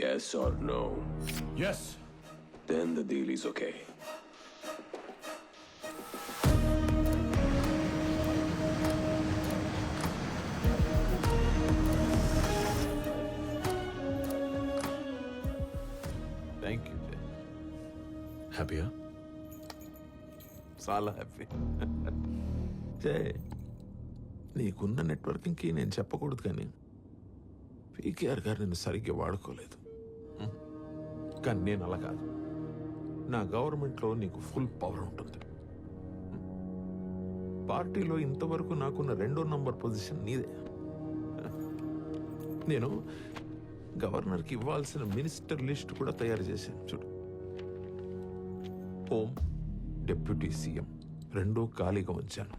Yes or no? Yes. Then the deal is okay. Thank you, Jay. హ్యాపీయా? చాలా happy. జయ్, నీకున్న నెట్వర్కింగ్కి నేను చెప్పకూడదు కానీ పీకేఆర్ గారు నేను సరిగ్గా వాడుకోలేదు. కానీ నేను అలా కాదు. నా గవర్నమెంట్లో నీకు ఫుల్ పవర్ ఉంటుంది. పార్టీలో ఇంతవరకు నాకున్న 2వ నంబర్ పొజిషన్ నీదే. నేను గవర్నర్కి ఇవ్వాల్సిన మినిస్టర్ లిస్ట్ కూడా తయారు చేశాను. చూడు, హోమ్, డిప్యూటీ సీఎం 2 ఖాళీగా ఉంచాను.